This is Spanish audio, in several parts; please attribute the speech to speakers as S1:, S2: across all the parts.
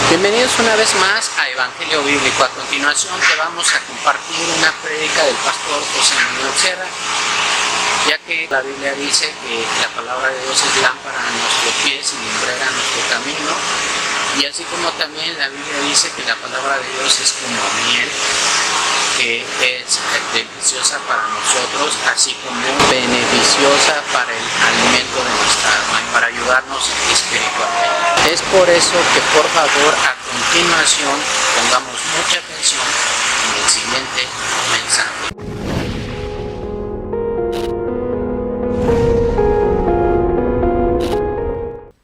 S1: Bienvenidos una vez más a Evangelio Bíblico. A continuación te vamos a compartir una prédica del pastor José Manuel Sierra, ya que la Biblia dice que la palabra de Dios es lámpara a nuestros pies y lumbrera a nuestro camino, y así como también la Biblia dice que la palabra de Dios es como miel, que es deliciosa para nosotros, así como beneficiosa para el alimento de nuestra alma y para ayudarnos espiritualmente. Es por eso que por favor a continuación pongamos mucha atención en el siguiente mensaje.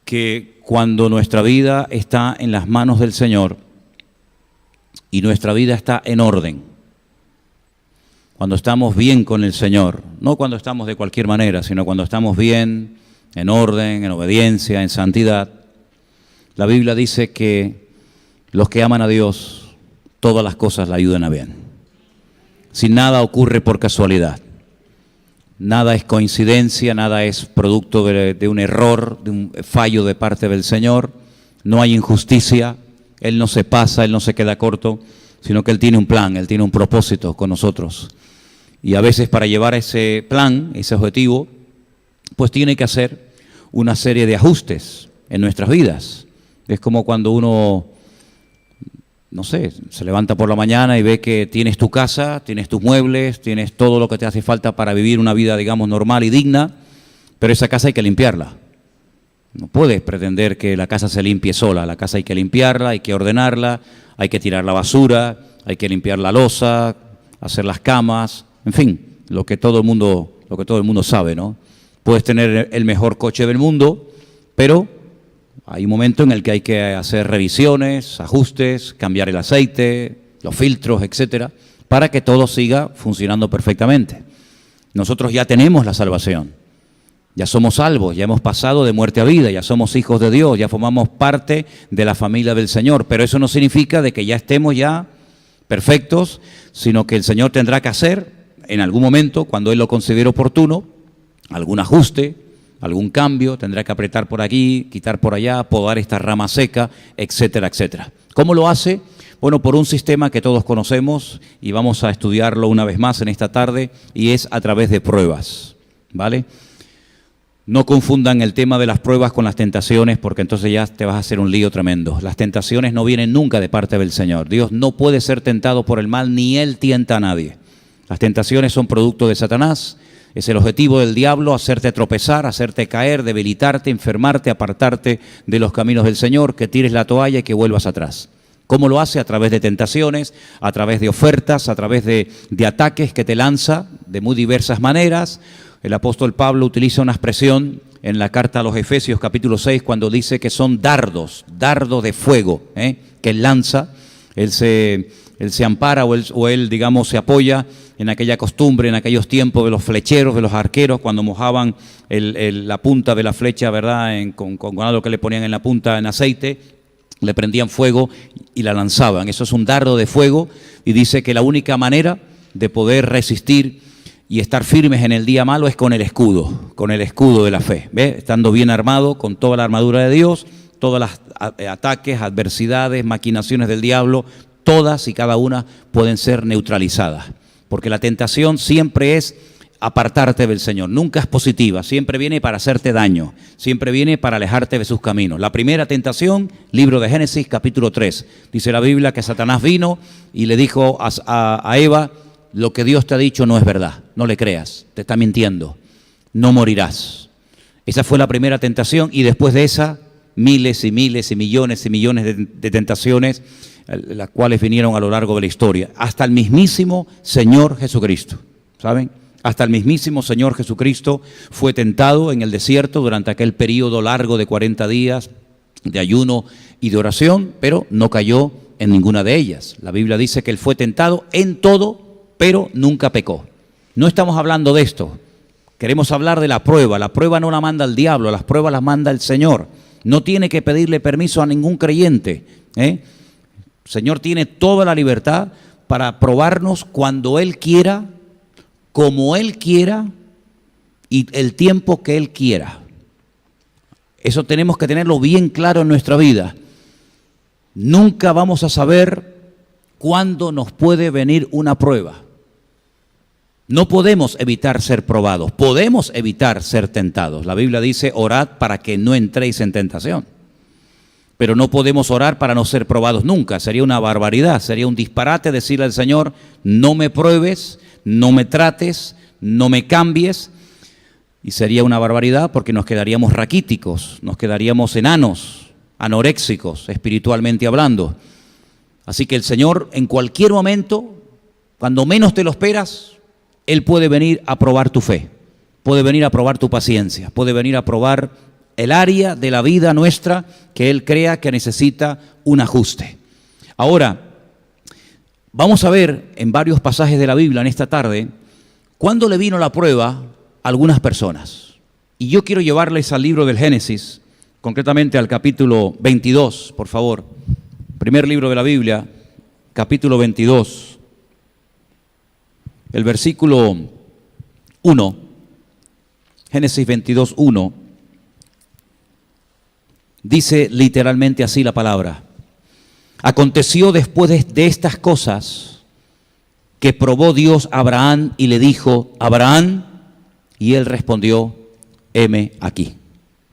S2: Que cuando nuestra vida está en las manos del Señor y nuestra vida está en orden, cuando estamos bien con el Señor, no cuando estamos de cualquier manera, sino cuando estamos bien, en orden, en obediencia, en santidad, la Biblia dice que los que aman a Dios, todas las cosas le ayudan a bien. Si nada ocurre por casualidad, nada es coincidencia, nada es producto de un error, de un fallo de parte del Señor, no hay injusticia, Él no se pasa, Él no se queda corto, sino que Él tiene un plan, Él tiene un propósito con nosotros. Y a veces para llevar ese plan, ese objetivo, pues tiene que hacer una serie de ajustes en nuestras vidas. Es como cuando uno, no sé, se levanta por la mañana y ve que tienes tu casa, tienes tus muebles, tienes todo lo que te hace falta para vivir una vida, digamos, normal y digna, pero esa casa hay que limpiarla. No puedes pretender que la casa se limpie sola, la casa hay que limpiarla, hay que ordenarla, hay que tirar la basura, hay que limpiar la loza, hacer las camas, en fin, lo que todo el mundo sabe, ¿no? Puedes tener el mejor coche del mundo, pero hay un momento en el que hay que hacer revisiones, ajustes, cambiar el aceite, los filtros, etcétera, para que todo siga funcionando perfectamente. Nosotros ya tenemos la salvación, ya somos salvos, ya hemos pasado de muerte a vida, ya somos hijos de Dios, ya formamos parte de la familia del Señor, pero eso no significa de que ya estemos ya perfectos, sino que el Señor tendrá que hacer en algún momento, cuando Él lo considere oportuno, algún ajuste, algún cambio, tendrá que apretar por aquí, quitar por allá, podar esta rama seca, etcétera, etcétera. ¿Cómo lo hace? Bueno, por un sistema que todos conocemos y vamos a estudiarlo una vez más en esta tarde, y es a través de pruebas, ¿vale? No confundan el tema de las pruebas con las tentaciones, porque entonces ya te vas a hacer un lío tremendo. Las tentaciones no vienen nunca de parte del Señor. Dios no puede ser tentado por el mal, ni Él tienta a nadie. Las tentaciones son producto de Satanás. Es el objetivo del diablo, hacerte tropezar, hacerte caer, debilitarte, enfermarte, apartarte de los caminos del Señor, que tires la toalla y que vuelvas atrás. ¿Cómo lo hace? A través de tentaciones, a través de ofertas, a través de ataques que te lanza de muy diversas maneras. El apóstol Pablo utiliza una expresión en la carta a los Efesios capítulo 6 cuando dice que son dardos de fuego, que él lanza. Él se ampara o él, digamos, se apoya en aquella costumbre, en aquellos tiempos de los flecheros, de los arqueros, cuando mojaban la punta de la flecha, ¿verdad?, con algo que le ponían en la punta en aceite, le prendían fuego y la lanzaban. Eso es un dardo de fuego, y dice que la única manera de poder resistir y estar firmes en el día malo es con el escudo de la fe, ¿ves? Estando bien armado con toda la armadura de Dios, todos los ataques, adversidades, maquinaciones del diablo, todas y cada una pueden ser neutralizadas. Porque la tentación siempre es apartarte del Señor, nunca es positiva, siempre viene para hacerte daño, siempre viene para alejarte de sus caminos. La primera tentación, libro de Génesis, capítulo 3, dice la Biblia que Satanás vino y le dijo a Eva: lo que Dios te ha dicho no es verdad, no le creas, te está mintiendo, no morirás. Esa fue la primera tentación, y después de esa, miles y miles y millones de tentaciones, las cuales vinieron a lo largo de la historia, hasta el mismísimo Señor Jesucristo, ¿saben? Hasta el mismísimo Señor Jesucristo fue tentado en el desierto durante aquel periodo largo de 40 días de ayuno y de oración, pero no cayó en ninguna de ellas. La Biblia dice que Él fue tentado en todo, pero nunca pecó. No estamos hablando de esto, queremos hablar de la prueba. La prueba no la manda el diablo, las pruebas las manda el Señor. No tiene que pedirle permiso a ningún creyente, El Señor tiene toda la libertad para probarnos cuando Él quiera, como Él quiera y el tiempo que Él quiera. Eso tenemos que tenerlo bien claro en nuestra vida. Nunca vamos a saber cuándo nos puede venir una prueba. No podemos evitar ser probados, podemos evitar ser tentados. La Biblia dice, orad para que no entréis en tentación. Pero no podemos orar para no ser probados nunca. Sería una barbaridad, sería un disparate decirle al Señor, no me pruebes, no me trates, no me cambies. Y sería una barbaridad porque nos quedaríamos raquíticos, nos quedaríamos enanos, anoréxicos, espiritualmente hablando. Así que el Señor en cualquier momento, cuando menos te lo esperas, Él puede venir a probar tu fe, puede venir a probar tu paciencia, puede venir a probar el área de la vida nuestra que Él crea que necesita un ajuste. Ahora, vamos a ver en varios pasajes de la Biblia en esta tarde, cuándo le vino la prueba a algunas personas. Y yo quiero llevarles al libro del Génesis, concretamente al capítulo 22, por favor. Primer libro de la Biblia, capítulo 22, el versículo 1, Génesis 22, 1, dice literalmente así la palabra. Aconteció después de estas cosas que probó Dios a Abraham y le dijo, Abraham, y él respondió, heme aquí.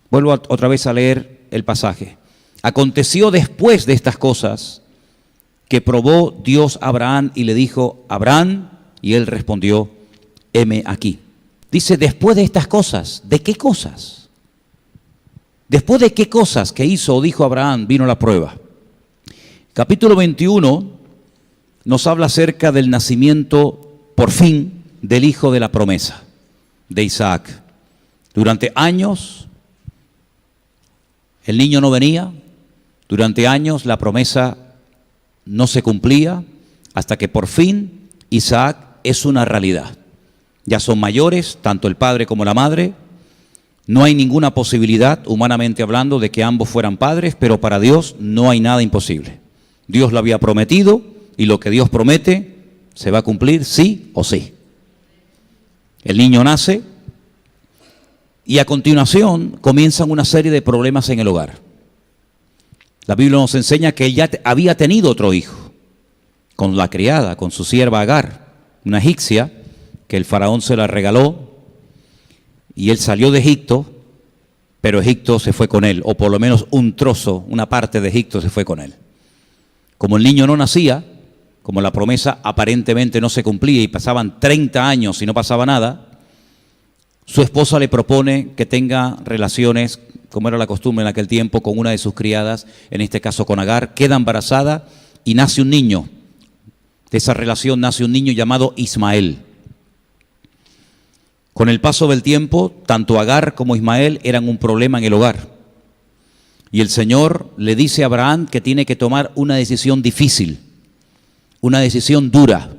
S2: Vuelvo otra vez a leer el pasaje. Aconteció después de estas cosas que probó Dios a Abraham y le dijo, Abraham, y él respondió, heme aquí. Dice, después de estas cosas, ¿de qué cosas? Después de qué cosas que hizo o dijo Abraham vino la prueba. Capítulo 21 nos habla acerca del nacimiento, por fin, del hijo de la promesa, de Isaac. Durante años el niño no venía, durante años la promesa no se cumplía, hasta que por fin Isaac es una realidad. Ya son mayores, tanto el padre como la madre. No hay ninguna posibilidad, humanamente hablando, de que ambos fueran padres, pero para Dios no hay nada imposible. Dios lo había prometido y lo que Dios promete se va a cumplir sí o sí. El niño nace y a continuación comienzan una serie de problemas en el hogar. La Biblia nos enseña que él ya había tenido otro hijo, con la criada, con su sierva Agar, una egipcia, que el faraón se la regaló, y él salió de Egipto, pero Egipto se fue con él, o por lo menos un trozo, una parte de Egipto se fue con él. Como el niño no nacía, como la promesa aparentemente no se cumplía y pasaban 30 años y no pasaba nada, su esposa le propone que tenga relaciones, como era la costumbre en aquel tiempo, con una de sus criadas, en este caso con Agar, queda embarazada y nace un niño. De esa relación nace un niño llamado Ismael. Con el paso del tiempo, tanto Agar como Ismael eran un problema en el hogar. Y el Señor le dice a Abraham que tiene que tomar una decisión difícil, una decisión dura.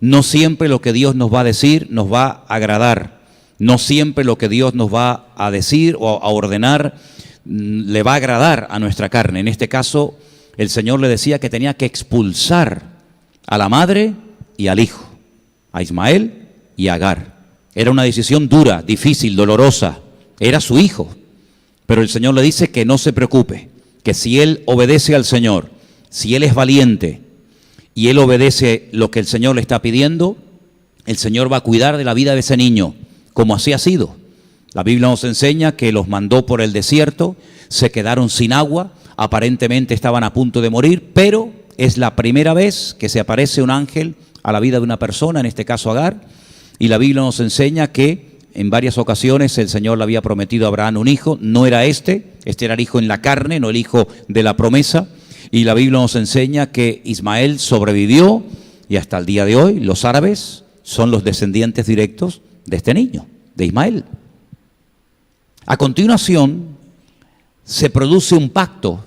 S2: No siempre lo que Dios nos va a decir nos va a agradar. No siempre lo que Dios nos va a decir o a ordenar le va a agradar a nuestra carne. En este caso, el Señor le decía que tenía que expulsar a la madre y al hijo, a Ismael y a Agar. Era una decisión dura, difícil, dolorosa. Era su hijo. Pero el Señor le dice que no se preocupe, que si él obedece al Señor, si él es valiente y él obedece lo que el Señor le está pidiendo, el Señor va a cuidar de la vida de ese niño, como así ha sido. La Biblia nos enseña que los mandó por el desierto, se quedaron sin agua, aparentemente estaban a punto de morir, pero es la primera vez que se aparece un ángel a la vida de una persona, en este caso Agar, y la Biblia nos enseña que en varias ocasiones el Señor le había prometido a Abraham un hijo, no era este era el hijo en la carne, no el hijo de la promesa, y la Biblia nos enseña que Ismael sobrevivió y hasta el día de hoy los árabes son los descendientes directos de este niño, de Ismael. A continuación se produce un pacto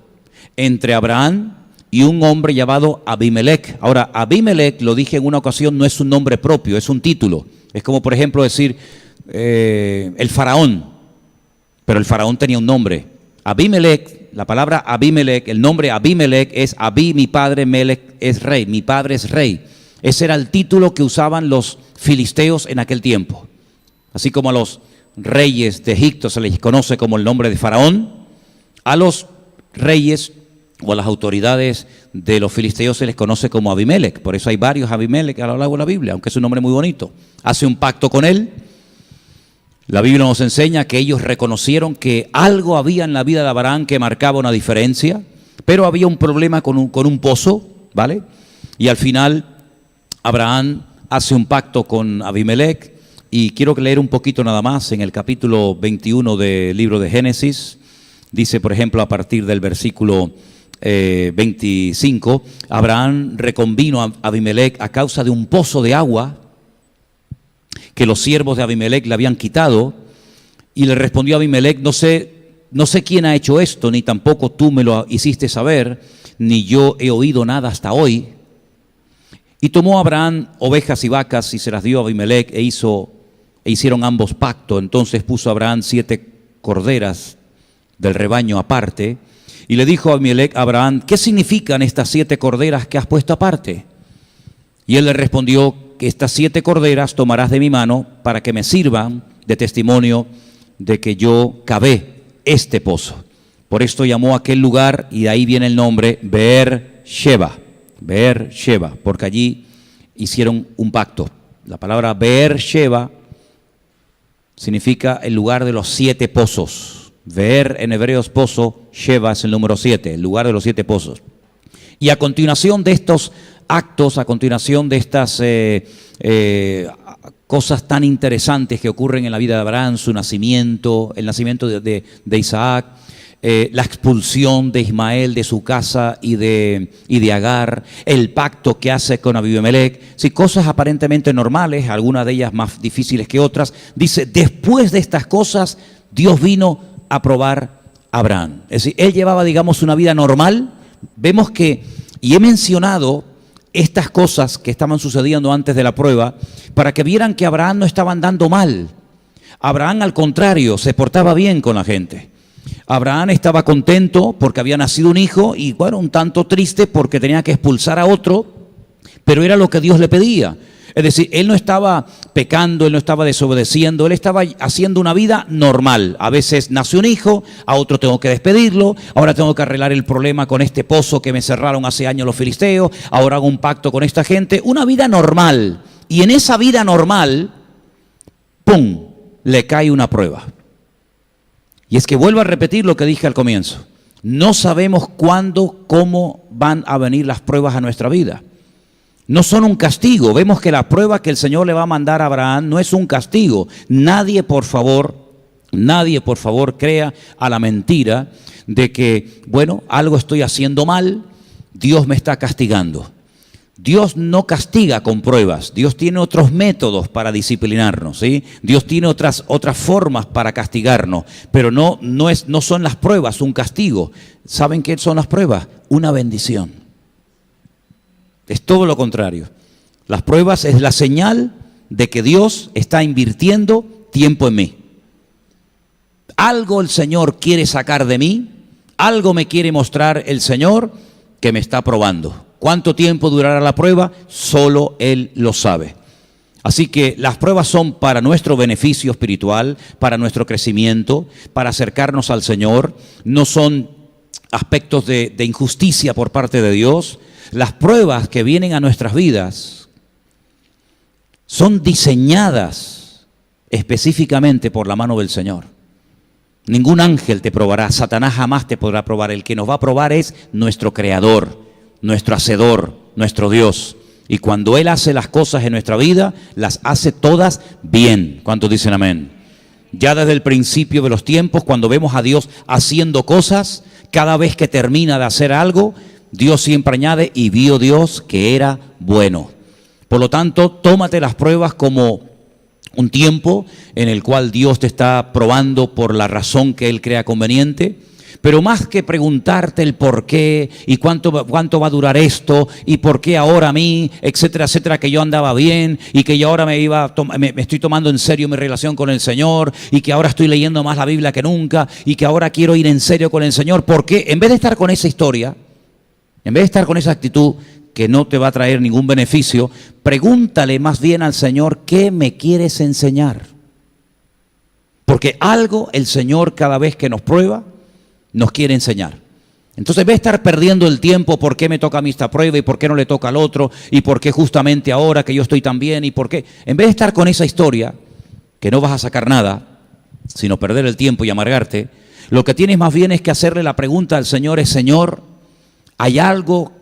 S2: entre Abraham y un hombre llamado Abimelech. Ahora, Abimelech, lo dije en una ocasión, no es un nombre propio, es un título. Es como, por ejemplo, decir el faraón, pero el faraón tenía un nombre. Abimelech, la palabra Abimelech, el nombre Abimelech es Abí, mi padre, Melech es rey, mi padre es rey. Ese era el título que usaban los filisteos en aquel tiempo. Así como a los reyes de Egipto se les conoce como el nombre de faraón, A los reyes o a las autoridades de los filisteos se les conoce como Abimelec, por eso hay varios Abimelec a lo largo de la Biblia, aunque es un nombre muy bonito. Hace un pacto con él. La Biblia nos enseña que ellos reconocieron que algo había en la vida de Abraham que marcaba una diferencia, pero había un problema con un pozo, ¿vale? Y al final Abraham hace un pacto con Abimelec, y quiero leer un poquito nada más en el capítulo 21 del libro de Génesis. Dice, por ejemplo, a partir del versículo 25, Abraham reconvino a Abimelec a causa de un pozo de agua que los siervos de Abimelec le habían quitado, y le respondió a Abimelec: no sé quién ha hecho esto, ni tampoco tú me lo hiciste saber, ni yo he oído nada hasta hoy. Y tomó Abraham ovejas y vacas y se las dio a Abimelec, e hicieron ambos pacto. Entonces puso Abraham 7 corderas del rebaño aparte, y le dijo a Abimelec a Abraham: ¿qué significan estas 7 corderas que has puesto aparte? Y él le respondió: que estas 7 corderas tomarás de mi mano para que me sirvan de testimonio de que yo cavé este pozo. Por esto llamó a aquel lugar, y de ahí viene el nombre Beer-sheba, porque allí hicieron un pacto. La palabra Beer-sheba significa el lugar de los 7 pozos. Beer en hebreo es pozo, Sheba es el número 7, el lugar de los 7 pozos. Y a continuación de estos actos, a continuación de estas cosas tan interesantes que ocurren en la vida de Abraham, su nacimiento, el nacimiento de Isaac, la expulsión de Ismael de su casa y de Agar, el pacto que hace con Abimelec, sí, cosas aparentemente normales, algunas de ellas más difíciles que otras. Dice, después de estas cosas, Dios vino a probar a Abraham. Es decir, él llevaba, digamos, una vida normal. Vemos que, y he mencionado estas cosas que estaban sucediendo antes de la prueba, para que vieran que Abraham no estaba andando mal. Abraham, al contrario, se portaba bien con la gente. Abraham estaba contento porque había nacido un hijo, y bueno, un tanto triste porque tenía que expulsar a otro, pero era lo que Dios le pedía. Es decir, él no estaba pecando, él no estaba desobedeciendo, él estaba haciendo una vida normal. A veces nace un hijo, a otro tengo que despedirlo, ahora tengo que arreglar el problema con este pozo que me cerraron hace años los filisteos, ahora hago un pacto con esta gente, una vida normal. Y en esa vida normal, ¡pum!, le cae una prueba. Y es que vuelvo a repetir lo que dije al comienzo. No sabemos cuándo, cómo van a venir las pruebas a nuestra vida. No son un castigo. Vemos que la prueba que el Señor le va a mandar a Abraham no es un castigo. Nadie, por favor, crea a la mentira de que, bueno, algo estoy haciendo mal, Dios me está castigando. Dios no castiga con pruebas. Dios tiene otros métodos para disciplinarnos, ¿sí? Dios tiene otras formas para castigarnos, pero no son las pruebas un castigo. ¿Saben qué son las pruebas? Una bendición. Es todo lo contrario. Las pruebas es la señal de que Dios está invirtiendo tiempo en mí. Algo el Señor quiere sacar de mí, algo me quiere mostrar el Señor que me está probando. ¿Cuánto tiempo durará la prueba? Solo Él lo sabe. Así que las pruebas son para nuestro beneficio espiritual, para nuestro crecimiento, para acercarnos al Señor. No son aspectos de injusticia por parte de Dios. Las pruebas que vienen a nuestras vidas son diseñadas específicamente por la mano del Señor. Ningún ángel te probará, Satanás jamás te podrá probar. El que nos va a probar es nuestro Creador, nuestro Hacedor, nuestro Dios. Y cuando Él hace las cosas en nuestra vida, las hace todas bien. ¿Cuántos dicen amén? Ya desde el principio de los tiempos, cuando vemos a Dios haciendo cosas, cada vez que termina de hacer algo, Dios siempre añade, y vio Dios que era bueno. Por lo tanto, tómate las pruebas como un tiempo en el cual Dios te está probando por la razón que Él crea conveniente. Pero más que preguntarte el por qué y cuánto va a durar esto y por qué ahora a mí, etcétera, etcétera, que yo andaba bien y que yo ahora me estoy tomando en serio mi relación con el Señor y que ahora estoy leyendo más la Biblia que nunca y que ahora quiero ir en serio con el Señor, porque en vez de estar con esa historia, en vez de estar con esa actitud que no te va a traer ningún beneficio, pregúntale más bien al Señor, ¿qué me quieres enseñar? Porque algo el Señor cada vez que nos prueba nos quiere enseñar. Entonces, en vez de estar perdiendo el tiempo, ¿por qué me toca a mí esta prueba y por qué no le toca al otro? ¿Y por qué justamente ahora que yo estoy tan bien? ¿Y por qué? En vez de estar con esa historia, que no vas a sacar nada, sino perder el tiempo y amargarte, lo que tienes más bien es que hacerle la pregunta al Señor es: Señor, ¿hay algo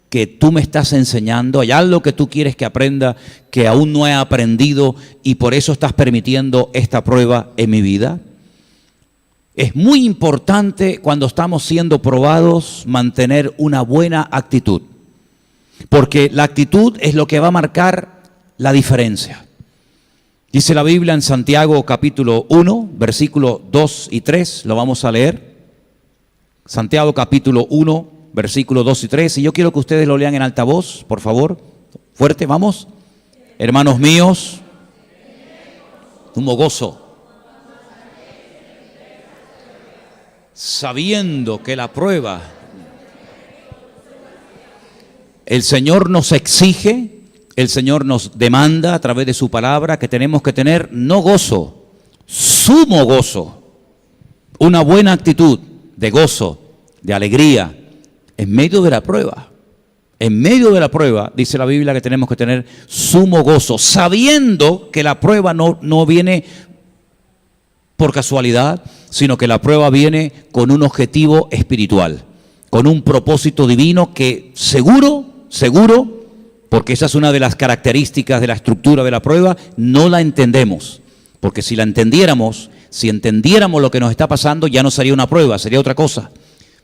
S2: que tú me estás enseñando? ¿Hay algo que tú quieres que aprenda que aún no he aprendido y por eso estás permitiendo esta prueba en mi vida? Es muy importante cuando estamos siendo probados mantener una buena actitud, porque la actitud es lo que va a marcar la diferencia. Dice la Biblia en Santiago capítulo 1, versículo 2 y 3, lo vamos a leer. Santiago capítulo 1, versículo 2 y 3, y yo quiero que ustedes lo lean en alta voz, por favor, fuerte, vamos. Hermanos míos, humo gozo, sabiendo que la prueba, el Señor nos exige, el Señor nos demanda a través de su palabra que tenemos que tener no gozo, sumo gozo, una buena actitud de gozo, de alegría, en medio de la prueba. En medio de la prueba, dice la Biblia que tenemos que tener sumo gozo, sabiendo que la prueba no viene por casualidad, sino que la prueba viene con un objetivo espiritual, con un propósito divino que seguro, porque esa es una de las características de la estructura de la prueba, no la entendemos. Porque si la entendiéramos, si entendiéramos lo que nos está pasando, ya no sería una prueba, sería otra cosa.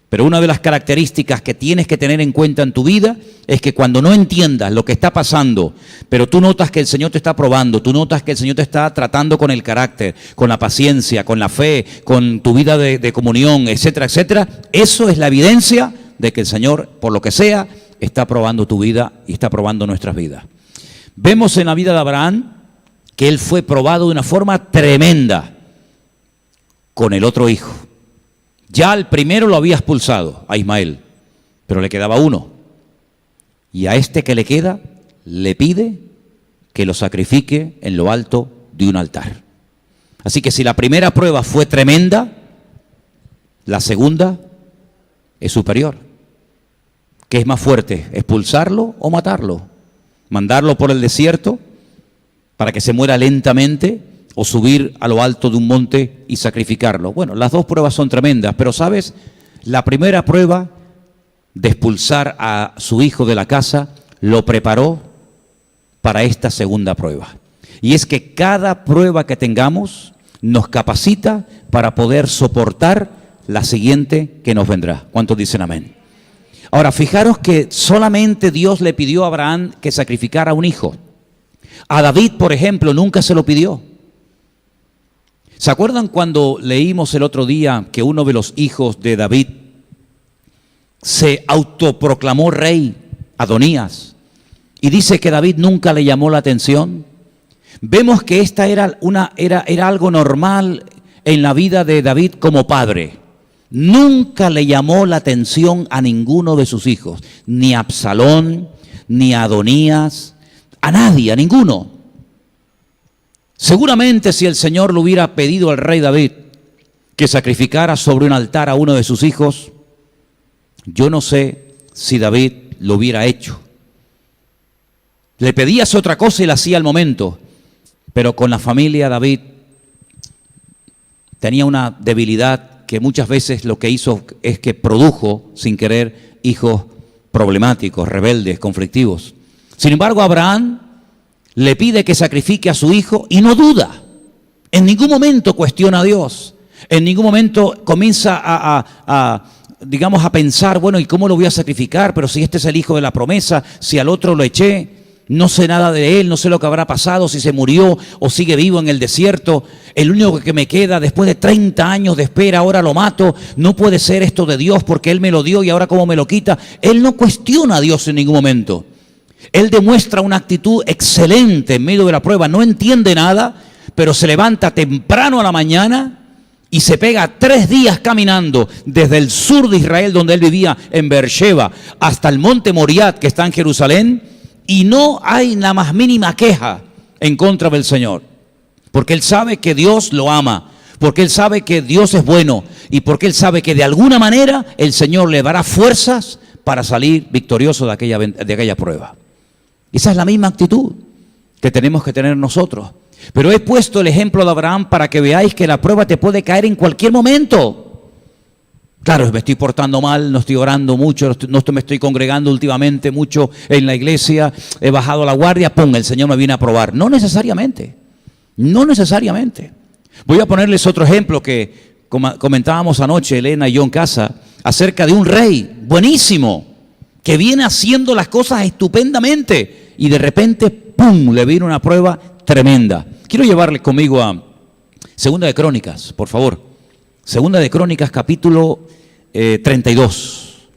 S2: Pero una de las características que tienes que tener en cuenta en tu vida es que cuando no entiendas lo que está pasando, pero tú notas que el Señor te está probando, tú notas que el Señor te está tratando con el carácter, con la paciencia, con la fe, con tu vida de comunión, etcétera, etcétera, eso es la evidencia de que el Señor, por lo que sea, está probando tu vida y está probando nuestras vidas. Vemos en la vida de Abraham que él fue probado de una forma tremenda con el otro hijo. Ya al primero lo había expulsado, a Ismael, pero le quedaba uno. Y a este que le queda, le pide que lo sacrifique en lo alto de un altar. Así que si la primera prueba fue tremenda, la segunda es superior. ¿Qué es más fuerte? ¿Expulsarlo o matarlo? ¿Mandarlo por el desierto para que se muera lentamente o subir a lo alto de un monte y sacrificarlo? Bueno, las dos pruebas son tremendas, pero ¿sabes? La primera prueba de expulsar a su hijo de la casa lo preparó para esta segunda prueba. Y es que cada prueba que tengamos nos capacita para poder soportar la siguiente que nos vendrá. ¿Cuántos dicen amén? Ahora, fijaros que solamente Dios le pidió a Abraham que sacrificara a un hijo. A David, por ejemplo, nunca se lo pidió. ¿Se acuerdan cuando leímos el otro día que uno de los hijos de David se autoproclamó rey, Adonías, y dice que David nunca le llamó la atención? Vemos que esta era algo normal en la vida de David como padre. Nunca le llamó la atención a ninguno de sus hijos, ni a Absalón, ni a Adonías, a nadie, a ninguno. Seguramente si el Señor le hubiera pedido al rey David que sacrificara sobre un altar a uno de sus hijos, yo no sé si David lo hubiera hecho. Le pedías otra cosa y la hacía al momento, pero con la familia David tenía una debilidad que muchas veces lo que hizo es que produjo, sin querer, hijos problemáticos, rebeldes, conflictivos. Sin embargo, Abraham le pide que sacrifique a su hijo y no duda. En ningún momento cuestiona a Dios. En ningún momento comienza a pensar, bueno, ¿y cómo lo voy a sacrificar? Pero si este es el hijo de la promesa, si al otro lo eché, no sé nada de él, no sé lo que habrá pasado, si se murió o sigue vivo en el desierto. El único que me queda después de 30 años de espera, ahora lo mato. No puede ser esto de Dios porque Él me lo dio y ahora cómo me lo quita. Él no cuestiona a Dios en ningún momento. Él demuestra una actitud excelente en medio de la prueba. No entiende nada, pero se levanta temprano a la mañana y se pega 3 días caminando desde el sur de Israel, donde él vivía, en Beersheba, hasta el monte Moriat, que está en Jerusalén, y no hay la más mínima queja en contra del Señor, porque él sabe que Dios lo ama, porque él sabe que Dios es bueno y porque él sabe que de alguna manera el Señor le dará fuerzas para salir victorioso de aquella prueba. Esa es la misma actitud que tenemos que tener nosotros. Pero he puesto el ejemplo de Abraham para que veáis que la prueba te puede caer en cualquier momento. Claro, me estoy portando mal, no estoy orando mucho, no me estoy congregando últimamente mucho en la iglesia, he bajado la guardia, el Señor me viene a probar. No necesariamente, no necesariamente. Voy a ponerles otro ejemplo que comentábamos anoche, Elena y yo en casa, acerca de un rey buenísimo, que viene haciendo las cosas estupendamente y de repente, ¡pum!, le viene una prueba tremenda. Quiero llevarles conmigo a Segunda de Crónicas, por favor. Segunda de Crónicas, capítulo 32.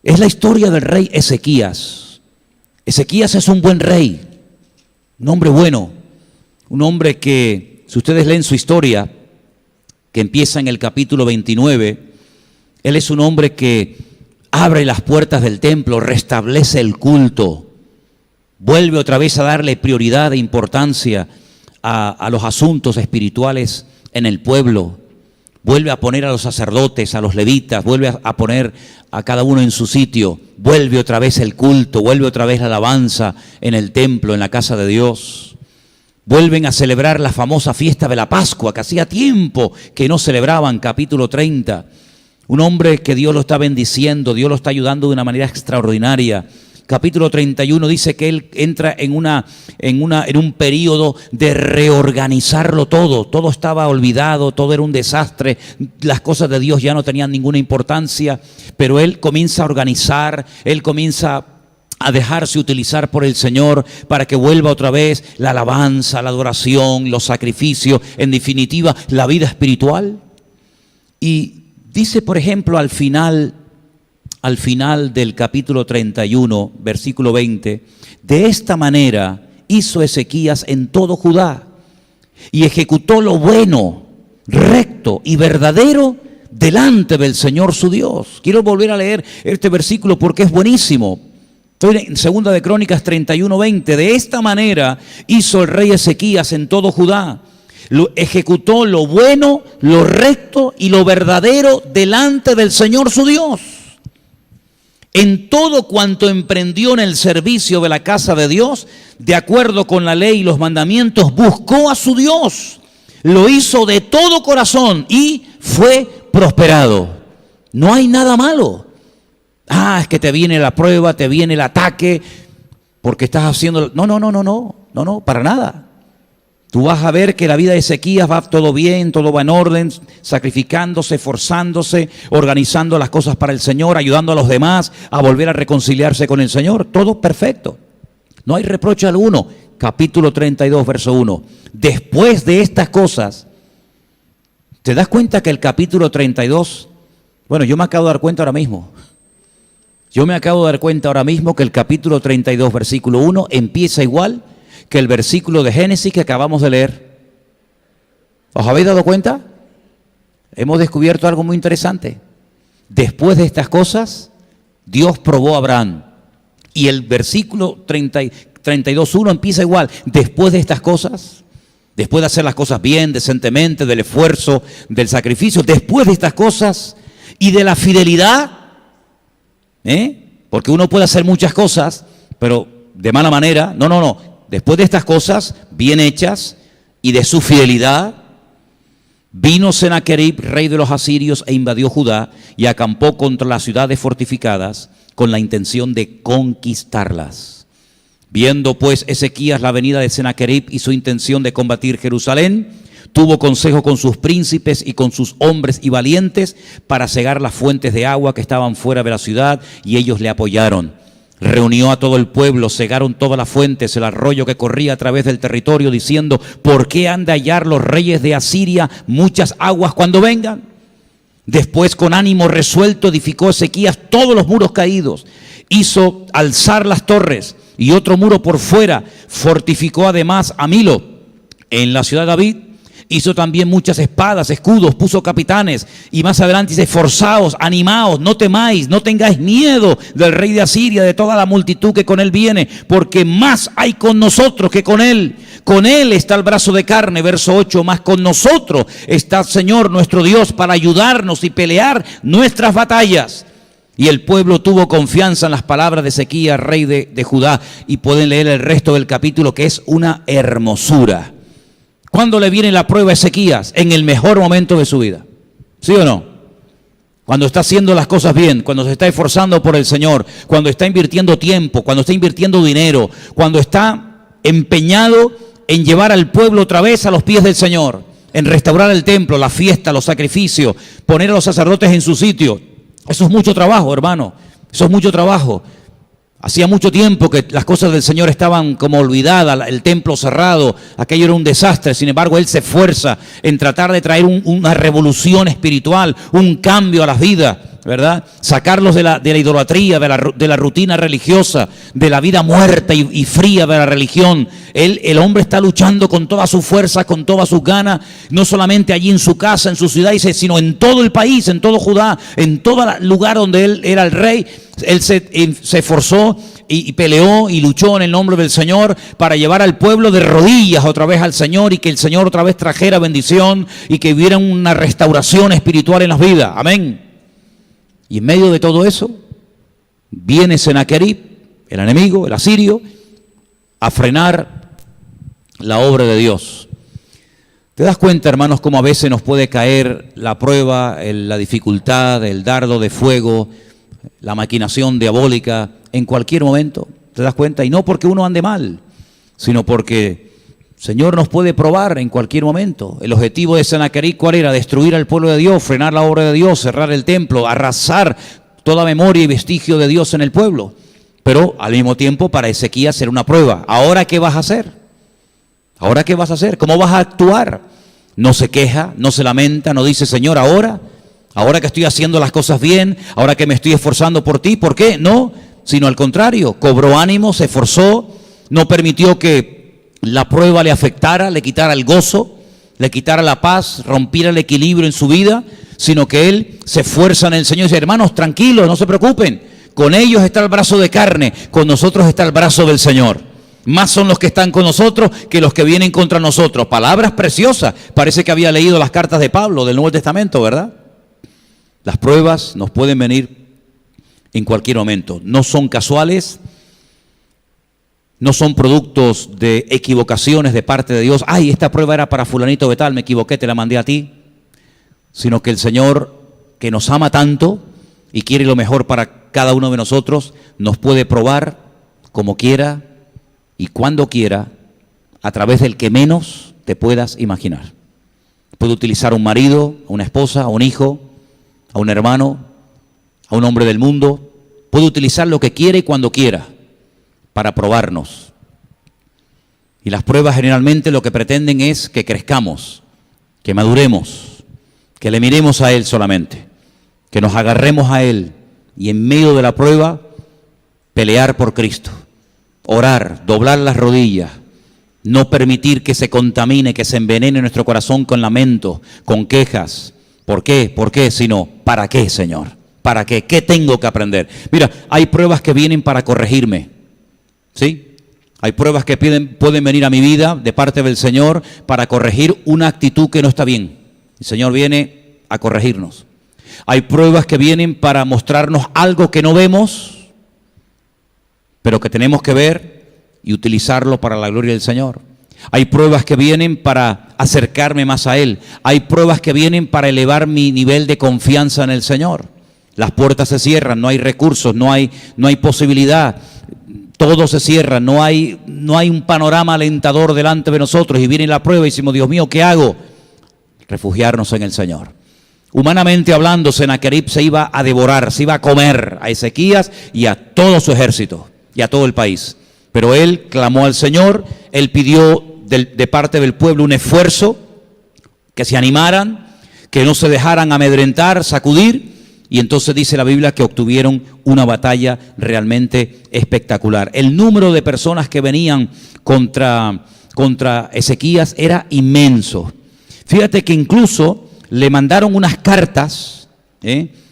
S2: Es la historia del rey Ezequías. Ezequías es un buen rey, un hombre bueno, un hombre que, si ustedes leen su historia, que empieza en el capítulo 29, él es un hombre que abre las puertas del templo, restablece el culto, vuelve otra vez a darle prioridad e importancia a los asuntos espirituales en el pueblo, vuelve a poner a los sacerdotes, a los levitas, vuelve a poner a cada uno en su sitio, vuelve otra vez el culto, vuelve otra vez la alabanza en el templo, en la casa de Dios. Vuelven a celebrar la famosa fiesta de la Pascua, que hacía tiempo que no celebraban, capítulo 30. Un hombre que Dios lo está bendiciendo, Dios lo está ayudando de una manera extraordinaria. Capítulo 31 dice que él entra en un periodo de reorganizarlo todo. Todo estaba olvidado, todo era un desastre, las cosas de Dios ya no tenían ninguna importancia, pero él comienza a organizar, él comienza a dejarse utilizar por el Señor para que vuelva otra vez la alabanza, la adoración, los sacrificios, en definitiva, la vida espiritual. Y dice, por ejemplo, al final del capítulo 31, versículo 20, de esta manera hizo Ezequías en todo Judá y ejecutó lo bueno, recto y verdadero delante del Señor su Dios. Quiero volver a leer este versículo porque es buenísimo. Estoy en Segunda de Crónicas 31:20. De esta manera hizo el rey Ezequías en todo Judá. Ejecutó lo bueno, lo recto y lo verdadero delante del Señor su Dios. En todo cuanto emprendió en el servicio de la casa de Dios, de acuerdo con la ley y los mandamientos, buscó a su Dios. Lo hizo de todo corazón y fue prosperado. No hay nada malo. Es que te viene la prueba, te viene el ataque, porque estás haciendo... No, para nada. Tú vas a ver que la vida de Ezequías va todo bien, todo va en orden, sacrificándose, esforzándose, organizando las cosas para el Señor, ayudando a los demás a volver a reconciliarse con el Señor. Todo perfecto. No hay reproche alguno. Capítulo 32, verso 1. Después de estas cosas, ¿te das cuenta que el capítulo 32... Bueno, yo me acabo de dar cuenta ahora mismo. Yo me acabo de dar cuenta ahora mismo que el capítulo 32, versículo 1, empieza igual que el versículo de Génesis que acabamos de leer. ¿Os habéis dado cuenta? Hemos descubierto algo muy interesante. Después de estas cosas, Dios probó a Abraham. Y el versículo 32:1 empieza igual. Después de estas cosas, después de hacer las cosas bien, decentemente, del esfuerzo, del sacrificio, después de estas cosas y de la fidelidad, porque uno puede hacer muchas cosas, pero de mala manera. No. Después de estas cosas bien hechas y de su fidelidad, vino Sennacherib, rey de los asirios, e invadió Judá y acampó contra las ciudades fortificadas con la intención de conquistarlas. Viendo pues Ezequías la venida de Sennacherib y su intención de combatir Jerusalén, tuvo consejo con sus príncipes y con sus hombres y valientes para cegar las fuentes de agua que estaban fuera de la ciudad, y ellos le apoyaron. Reunió a todo el pueblo, cegaron todas las fuentes, el arroyo que corría a través del territorio, diciendo: ¿por qué han de hallar los reyes de Asiria muchas aguas cuando vengan? Después, con ánimo resuelto, edificó Ezequías todos los muros caídos, hizo alzar las torres y otro muro por fuera, fortificó además a Milo en la ciudad de David, Hizo también muchas espadas, escudos, puso capitanes. Y más adelante dice, esforzaos, animaos, no temáis, no tengáis miedo del rey de Asiria, de toda la multitud que con él viene, porque más hay con nosotros que con él. Con él está el brazo de carne, verso 8, más con nosotros está el Señor nuestro Dios para ayudarnos y pelear nuestras batallas. Y el pueblo tuvo confianza en las palabras de Ezequías, rey de Judá. Y pueden leer el resto del capítulo, que es una hermosura. ¿Cuándo le viene la prueba a Ezequías? En el mejor momento de su vida. ¿Sí o no? Cuando está haciendo las cosas bien, cuando se está esforzando por el Señor, cuando está invirtiendo tiempo, cuando está invirtiendo dinero, cuando está empeñado en llevar al pueblo otra vez a los pies del Señor, en restaurar el templo, la fiesta, los sacrificios, poner a los sacerdotes en su sitio. Eso es mucho trabajo, hermano. Eso es mucho trabajo. Hacía mucho tiempo que las cosas del Señor estaban como olvidadas, el templo cerrado, aquello era un desastre. Sin embargo, Él se esfuerza en tratar de traer una revolución espiritual, un cambio a las vidas, ¿verdad? Sacarlos de la idolatría, de la rutina religiosa, de la vida muerta y fría de la religión. El hombre está luchando con toda su fuerza, con todas sus ganas, no solamente allí en su casa, en su ciudad, sino en todo el país, en todo Judá, en todo lugar donde él era el rey. Él se esforzó y peleó y luchó en el nombre del Señor para llevar al pueblo de rodillas otra vez al Señor y que el Señor otra vez trajera bendición y que hubiera una restauración espiritual en las vidas. Amén. Y en medio de todo eso, viene Sennacherib, el enemigo, el asirio, a frenar la obra de Dios. ¿Te das cuenta, hermanos, cómo a veces nos puede caer la prueba, la dificultad, el dardo de fuego, la maquinación diabólica en cualquier momento? ¿Te das cuenta? Y no porque uno ande mal, sino porque el Señor nos puede probar en cualquier momento. El objetivo de Sennacherib, ¿cuál era? Destruir al pueblo de Dios, frenar la obra de Dios, cerrar el templo, arrasar toda memoria y vestigio de Dios en el pueblo. Pero al mismo tiempo para Ezequías era una prueba. ¿Ahora qué vas a hacer? ¿Ahora qué vas a hacer? ¿Cómo vas a actuar? No se queja, no se lamenta, no dice, Señor, ahora que estoy haciendo las cosas bien, ahora que me estoy esforzando por ti, ¿por qué? No, sino al contrario, cobró ánimo, se esforzó, no permitió que la prueba le afectara, le quitara el gozo, le quitara la paz, rompiera el equilibrio en su vida, sino que él se esfuerza en el Señor y dice, hermanos, tranquilos, no se preocupen, con ellos está el brazo de carne, con nosotros está el brazo del Señor. Más son los que están con nosotros que los que vienen contra nosotros. Palabras preciosas. Parece que había leído las cartas de Pablo del Nuevo Testamento, ¿verdad? Las pruebas nos pueden venir en cualquier momento. No son casuales, no son productos de equivocaciones de parte de Dios. Ay, esta prueba era para fulanito de tal, me equivoqué, te la mandé a ti. Sino que el Señor, que nos ama tanto y quiere lo mejor para cada uno de nosotros, nos puede probar como quiera y cuando quiera, a través del que menos te puedas imaginar. Puede utilizar a un marido, a una esposa, a un hijo, a un hermano, a un hombre del mundo. Puede utilizar lo que quiere y cuando quiera para probarnos. Y las pruebas generalmente lo que pretenden es que crezcamos, que maduremos, que le miremos a Él solamente, que nos agarremos a Él y en medio de la prueba pelear por Cristo. Orar, doblar las rodillas, no permitir que se contamine, que se envenene nuestro corazón con lamentos, con quejas. ¿Por qué? ¿Por qué? Sino, ¿para qué, Señor? ¿Para qué? ¿Qué tengo que aprender? Mira, hay pruebas que vienen para corregirme, ¿sí? Hay pruebas que pueden venir a mi vida de parte del Señor para corregir una actitud que no está bien. El Señor viene a corregirnos. Hay pruebas que vienen para mostrarnos algo que no vemos, pero que tenemos que ver y utilizarlo para la gloria del Señor. Hay pruebas que vienen para acercarme más a Él. Hay pruebas que vienen para elevar mi nivel de confianza en el Señor. Las puertas se cierran, no hay recursos, no hay posibilidad. Todo se cierra, no hay un panorama alentador delante de nosotros. Y viene la prueba y decimos, Dios mío, ¿qué hago? Refugiarnos en el Señor. Humanamente hablando, Sennacherib se iba a devorar, se iba a comer a Ezequías y a todo su ejército y a todo el país. Pero él clamó al Señor, él pidió de parte del pueblo un esfuerzo, que se animaran, que no se dejaran amedrentar, sacudir, y entonces dice la Biblia que obtuvieron una batalla realmente espectacular. El número de personas que venían contra Ezequías era inmenso. Fíjate que incluso le mandaron unas cartas,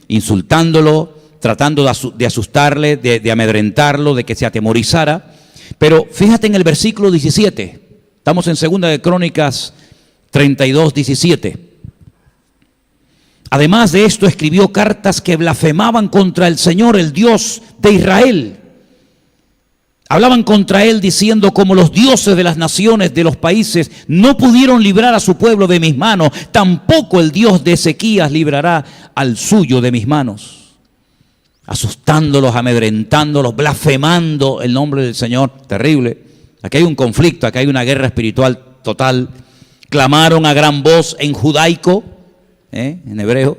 S2: insultándolo, tratando de asustarle, de amedrentarlo, de que se atemorizara. Pero fíjate en el versículo 17, estamos en 2 de Crónicas 32, 17. Además de esto, escribió cartas que blasfemaban contra el Señor, el Dios de Israel. Hablaban contra él diciendo: como los dioses de las naciones, de los países, no pudieron librar a su pueblo de mis manos, tampoco el Dios de Ezequías librará al suyo de mis manos. Asustándolos, amedrentándolos, blasfemando el nombre del Señor. Terrible. Aquí hay un conflicto, aquí hay una guerra espiritual total. Clamaron a gran voz en judaico, en hebreo,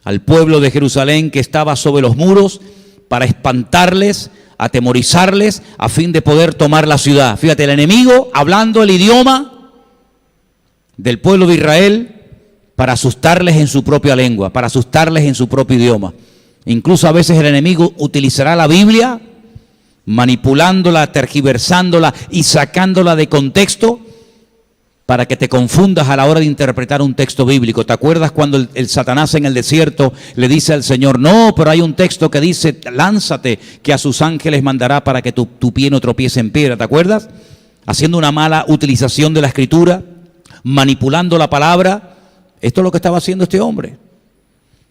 S2: al pueblo de Jerusalén que estaba sobre los muros, para espantarles, atemorizarles, a fin de poder tomar la ciudad. Fíjate, el enemigo hablando el idioma del pueblo de Israel para asustarles en su propia lengua, para asustarles en su propio idioma. Incluso a veces el enemigo utilizará la Biblia, manipulándola, tergiversándola y sacándola de contexto, para que te confundas a la hora de interpretar un texto bíblico. ¿Te acuerdas cuando el Satanás en el desierto le dice al Señor: no, pero hay un texto que dice: lánzate, que a sus ángeles mandará para que tu pie no tropiece en piedra? ¿Te acuerdas? Haciendo una mala utilización de la Escritura, manipulando la palabra. Esto es lo que estaba haciendo este hombre.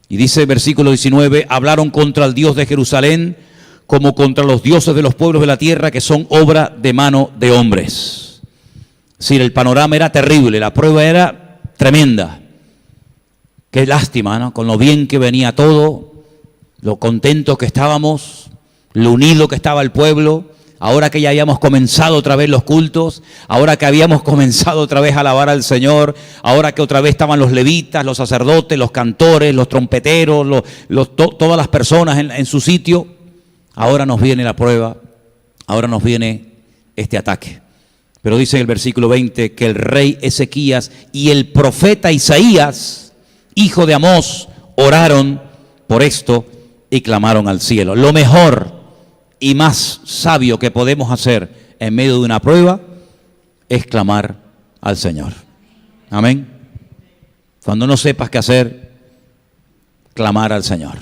S2: Y dice el versículo 19: hablaron contra el Dios de Jerusalén como contra los dioses de los pueblos de la tierra, que son obra de mano de hombres. Es decir, el panorama era terrible, la prueba era tremenda. Qué lástima, ¿no? Con lo bien que venía todo, lo contentos que estábamos, lo unido que estaba el pueblo, ahora que ya habíamos comenzado otra vez los cultos, ahora que habíamos comenzado otra vez a alabar al Señor, ahora que otra vez estaban los levitas, los sacerdotes, los cantores, los trompeteros, todas las personas en su sitio, ahora nos viene la prueba, ahora nos viene este ataque. Pero dice en el versículo 20 que el rey Ezequías y el profeta Isaías, hijo de Amós, oraron por esto y clamaron al cielo. Lo mejor y más sabio que podemos hacer en medio de una prueba es clamar al Señor. Amén. Cuando no sepas qué hacer, clamar al Señor.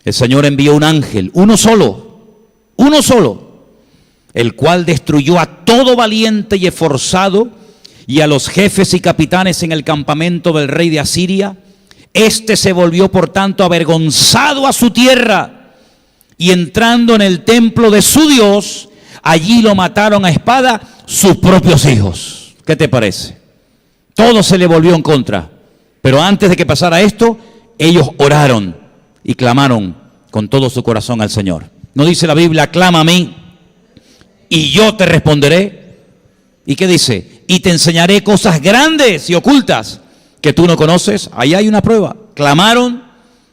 S2: El Señor envió un ángel, uno solo, el cual destruyó a todo valiente y esforzado y a los jefes y capitanes en el campamento del rey de Asiria. Este se volvió por tanto avergonzado a su tierra, y entrando en el templo de su Dios, allí lo mataron a espada sus propios hijos. ¿Qué te parece? Todo se le volvió en contra. Pero antes de que pasara esto, ellos oraron y clamaron con todo su corazón al Señor. ¿No dice la Biblia: clama a mí y yo te responderé? ¿Y qué dice? Y te enseñaré cosas grandes y ocultas que tú no conoces. Ahí hay una prueba. Clamaron: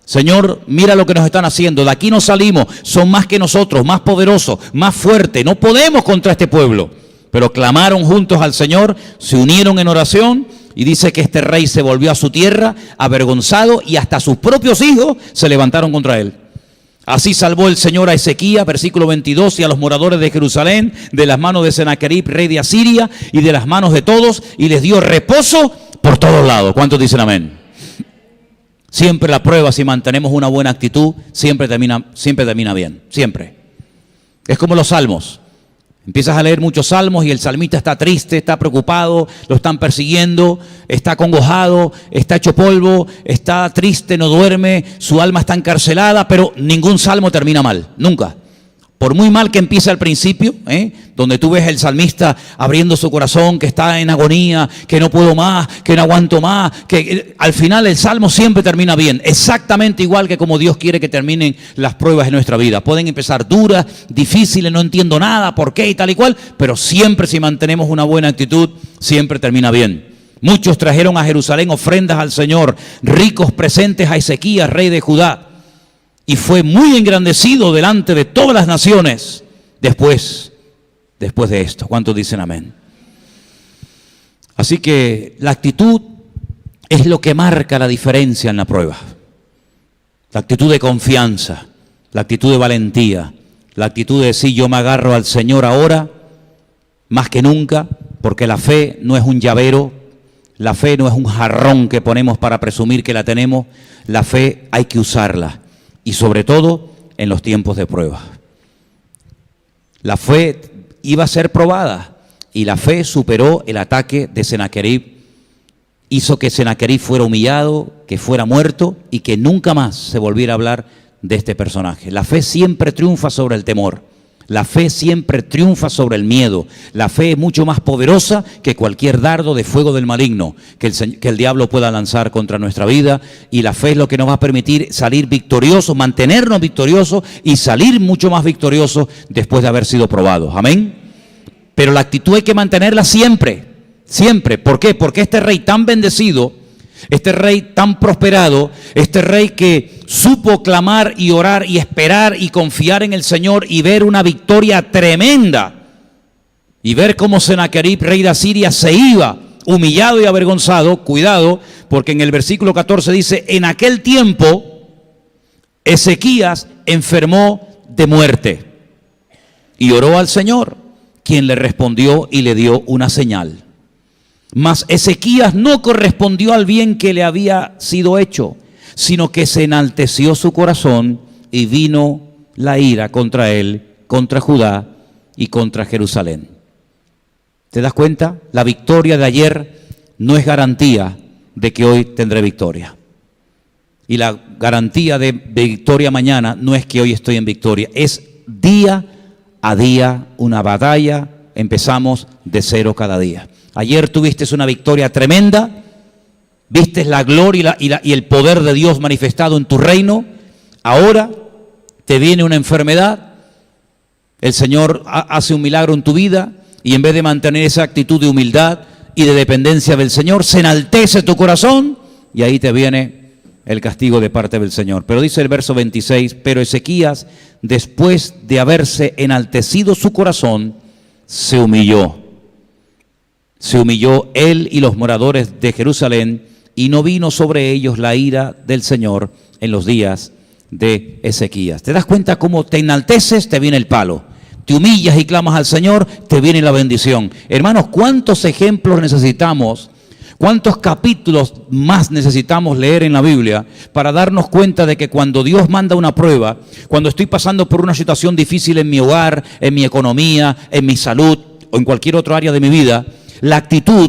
S2: Señor, mira lo que nos están haciendo, de aquí no salimos, son más que nosotros, más poderosos, más fuertes, no podemos contra este pueblo. Pero clamaron juntos al Señor, se unieron en oración, y dice que este rey se volvió a su tierra avergonzado, y hasta sus propios hijos se levantaron contra él. Así salvó el Señor a Ezequías, versículo 22, y a los moradores de Jerusalén de las manos de Sennacherib, rey de Asiria, y de las manos de todos, y les dio reposo por todos lados. ¿Cuántos dicen amén? Siempre la prueba, si mantenemos una buena actitud, siempre termina bien, siempre. Es como los salmos. Empiezas a leer muchos salmos y el salmista está triste, está preocupado, lo están persiguiendo, está acongojado, está hecho polvo, está triste, no duerme, su alma está encarcelada, pero ningún salmo termina mal, nunca. Por muy mal que empiece al principio, donde tú ves el salmista abriendo su corazón, que está en agonía, que no puedo más, que no aguanto más, que al final el salmo siempre termina bien, exactamente igual que como Dios quiere que terminen las pruebas en nuestra vida. Pueden empezar duras, difíciles, no entiendo nada, por qué y tal y cual, pero siempre, si mantenemos una buena actitud, siempre termina bien. Muchos trajeron a Jerusalén ofrendas al Señor, ricos presentes a Ezequías, rey de Judá. Y fue muy engrandecido delante de todas las naciones después de esto. ¿Cuántos dicen amén? Así que la actitud es lo que marca la diferencia en la prueba. La actitud de confianza, la actitud de valentía, la actitud de decir: yo me agarro al Señor ahora más que nunca, porque la fe no es un llavero, La fe no es un jarrón que ponemos para presumir que la tenemos. La fe hay que usarla, y sobre todo en los tiempos de prueba. La fe iba a ser probada, y la fe superó el ataque de Sennacherib. Hizo que Sennacherib fuera humillado, que fuera muerto, y que nunca más se volviera a hablar de este personaje. La fe siempre triunfa sobre el temor. La fe siempre triunfa sobre el miedo. La fe es mucho más poderosa que cualquier dardo de fuego del maligno que el diablo pueda lanzar contra nuestra vida. Y la fe es lo que nos va a permitir salir victoriosos, mantenernos victoriosos y salir mucho más victoriosos después de haber sido probados. Amén. Pero la actitud hay que mantenerla siempre, siempre. ¿Por qué? Porque este rey tan bendecido, este rey tan prosperado, este rey que supo clamar y orar y esperar y confiar en el Señor y ver una victoria tremenda, y ver cómo Sennacherib, rey de Asiria, se iba humillado y avergonzado. Cuidado, porque en el versículo 14 dice: en aquel tiempo Ezequías enfermó de muerte y oró al Señor, quien le respondió y le dio una señal. Mas Ezequías no correspondió al bien que le había sido hecho, sino que se enalteció su corazón y vino la ira contra él, contra Judá y contra Jerusalén. ¿Te das cuenta? La victoria de ayer no es garantía de que hoy tendré victoria. Y la garantía de victoria mañana no es que hoy estoy en victoria. Es día a día una batalla. Empezamos de cero cada día. Ayer tuviste una victoria tremenda, viste la gloria y el poder de Dios manifestado en tu reino. Ahora te viene una enfermedad, el Señor hace un milagro en tu vida, y en vez de mantener esa actitud de humildad y de dependencia del Señor, se enaltece tu corazón, y ahí te viene el castigo de parte del Señor. Pero dice el verso 26, pero Ezequías, después de haberse enaltecido su corazón, se humilló. Se humilló él y los moradores de Jerusalén, y no vino sobre ellos la ira del Señor en los días de Ezequías. ¿Te das cuenta cómo te enalteces? Te viene el palo. Te humillas y clamas al Señor, te viene la bendición. Hermanos, ¿cuántos ejemplos necesitamos? ¿Cuántos capítulos más necesitamos leer en la Biblia para darnos cuenta de que cuando Dios manda una prueba, cuando estoy pasando por una situación difícil en mi hogar, en mi economía, en mi salud o en cualquier otra área de mi vida, la actitud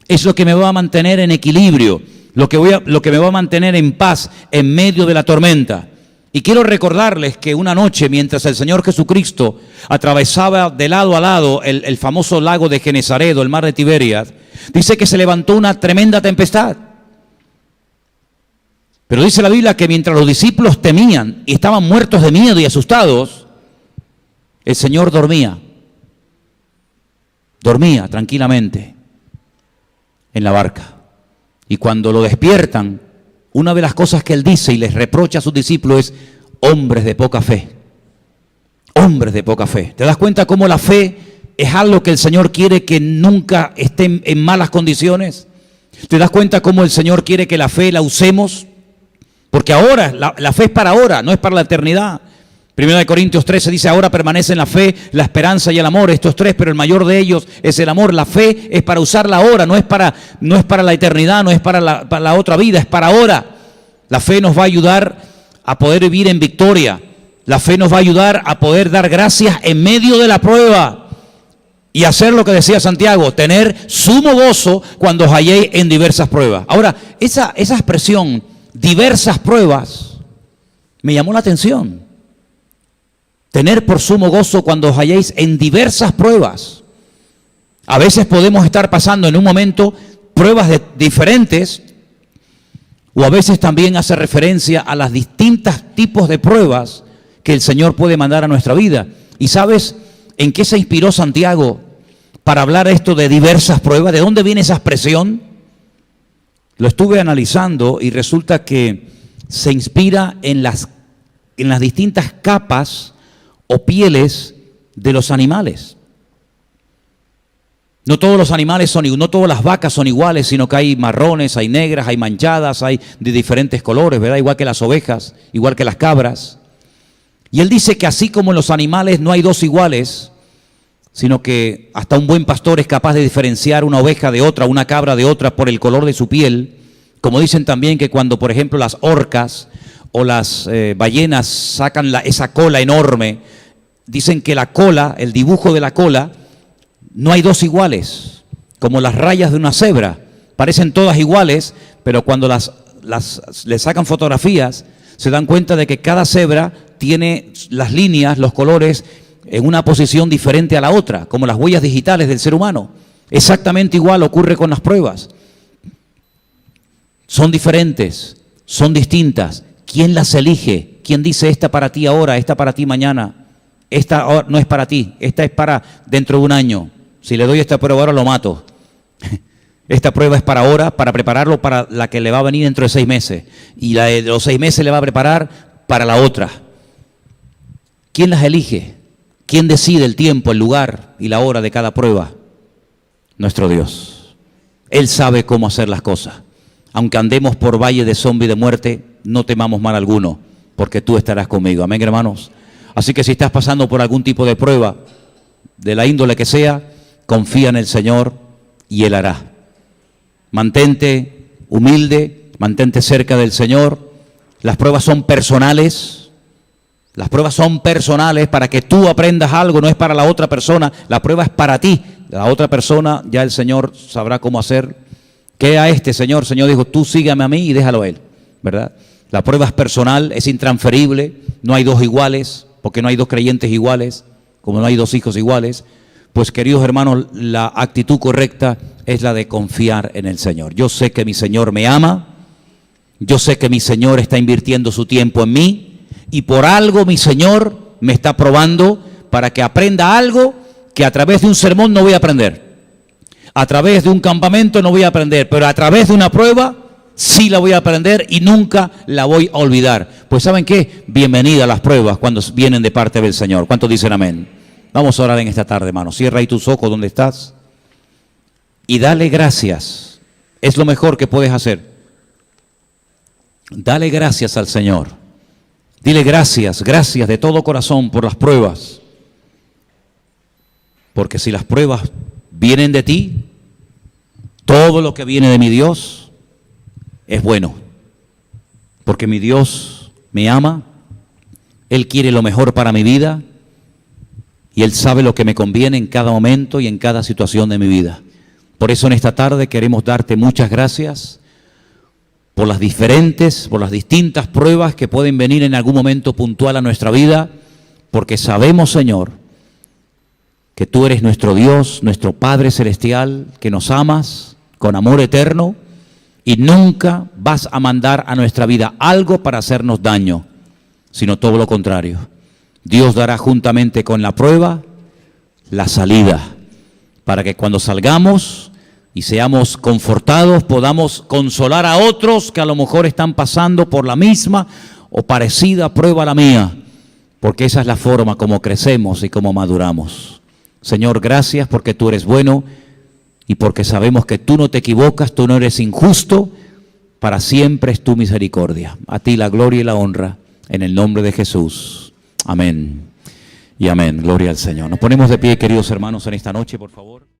S2: es lo que me va a mantener en equilibrio, lo que me va a mantener en paz en medio de la tormenta? Y quiero recordarles que una noche, mientras el Señor Jesucristo atravesaba de lado a lado el famoso lago de Genesaret, el mar de Tiberias, dice que se levantó una tremenda tempestad. Pero dice la Biblia que mientras los discípulos temían y estaban muertos de miedo y asustados, el Señor dormía tranquilamente en la barca. Y cuando lo despiertan, una de las cosas que él dice y les reprocha a sus discípulos es: hombres de poca fe. Hombres de poca fe. ¿Te das cuenta cómo la fe es algo que el Señor quiere que nunca esté en malas condiciones? ¿Te das cuenta cómo el Señor quiere que la fe la usemos? Porque ahora, la fe es para ahora, no es para la eternidad. 1 Corintios 13 dice: ahora permanecen la fe, la esperanza y el amor, estos tres, pero el mayor de ellos es el amor. La fe es para usarla ahora, no es para la eternidad, no es para la otra vida, es para ahora. La fe nos va a ayudar a poder vivir en victoria. La fe nos va a ayudar a poder dar gracias en medio de la prueba y hacer lo que decía Santiago: tener sumo gozo cuando os halléis en diversas pruebas. Ahora, esa expresión, diversas pruebas, me llamó la atención. Tener por sumo gozo cuando os halléis en diversas pruebas. A veces podemos estar pasando en un momento pruebas diferentes, o a veces también hace referencia a las distintos tipos de pruebas que el Señor puede mandar a nuestra vida. ¿Y sabes en qué se inspiró Santiago para hablar esto de diversas pruebas? ¿De dónde viene esa expresión? Lo estuve analizando y resulta que se inspira en las distintas capas o pieles de los animales. No todos los animales no todas las vacas son iguales, sino que hay marrones, hay negras, hay manchadas, hay de diferentes colores, ¿verdad? Igual que las ovejas, igual que las cabras. Y él dice que así como en los animales no hay dos iguales, sino que hasta un buen pastor es capaz de diferenciar una oveja de otra, una cabra de otra por el color de su piel. Como dicen también que cuando, por ejemplo, las orcas o las ballenas sacan esa cola enorme, dicen que la cola, el dibujo de la cola, no hay dos iguales, como las rayas de una cebra. Parecen todas iguales, pero cuando le sacan fotografías, se dan cuenta de que cada cebra tiene las líneas, los colores, en una posición diferente a la otra, como las huellas digitales del ser humano. Exactamente igual ocurre con las pruebas. Son diferentes, son distintas. ¿Quién las elige? ¿Quién dice esta para ti ahora, esta para ti mañana? Esta no es para ti, esta es para dentro de un año. Si le doy esta prueba ahora lo mato. Esta prueba es para ahora, para prepararlo para la que le va a venir dentro de 6 meses. Y la de los 6 meses le va a preparar para la otra. ¿Quién las elige? ¿Quién decide el tiempo, el lugar y la hora de cada prueba? Nuestro Dios. Él sabe cómo hacer las cosas. Aunque andemos por valle de sombra y de muerte, no temamos mal alguno, porque tú estarás conmigo. Amén, hermanos. Así que si estás pasando por algún tipo de prueba, de la índole que sea, confía en el Señor y Él hará. Mantente humilde, mantente cerca del Señor. Las pruebas son personales. Las pruebas son personales para que tú aprendas algo, no es para la otra persona. La prueba es para ti. La otra persona, ya el Señor sabrá cómo hacer. ¿Qué a este Señor? El Señor dijo, tú sígame a mí y déjalo a Él, ¿verdad? La prueba es personal, es intransferible. No hay dos iguales, porque no hay dos creyentes iguales, como no hay dos hijos iguales. Pues queridos hermanos, la actitud correcta es la de confiar en el Señor. Yo sé que mi Señor me ama, yo sé que mi Señor está invirtiendo su tiempo en mí y por algo mi Señor me está probando para que aprenda algo que a través de un sermón no voy a aprender. A través de un campamento no voy a aprender, pero a través de una prueba sí la voy a aprender y nunca la voy a olvidar. Pues ¿saben qué? Bienvenida a las pruebas cuando vienen de parte del Señor. ¿Cuántos dicen amén? Vamos a orar en esta tarde, hermano. Cierra ahí tus ojos donde estás y dale gracias. Es lo mejor que puedes hacer. Dale gracias al Señor. Dile gracias, gracias de todo corazón por las pruebas. Porque si las pruebas vienen de ti, todo lo que viene de mi Dios es bueno. Porque mi Dios me ama, Él quiere lo mejor para mi vida y Él sabe lo que me conviene en cada momento y en cada situación de mi vida. Por eso en esta tarde queremos darte muchas gracias por las distintas pruebas que pueden venir en algún momento puntual a nuestra vida, porque sabemos, Señor, que tú eres nuestro Dios, nuestro Padre Celestial, que nos amas con amor eterno y nunca vas a mandar a nuestra vida algo para hacernos daño, sino todo lo contrario. Dios dará juntamente con la prueba la salida, para que cuando salgamos y seamos confortados, podamos consolar a otros que a lo mejor están pasando por la misma o parecida prueba a la mía, porque esa es la forma como crecemos y como maduramos. Señor, gracias porque tú eres bueno y porque sabemos que tú no te equivocas, tú no eres injusto, para siempre es tu misericordia. A ti la gloria y la honra, en el nombre de Jesús. Amén y amén. Gloria al Señor. Nos ponemos de pie, queridos hermanos, en esta noche, por favor.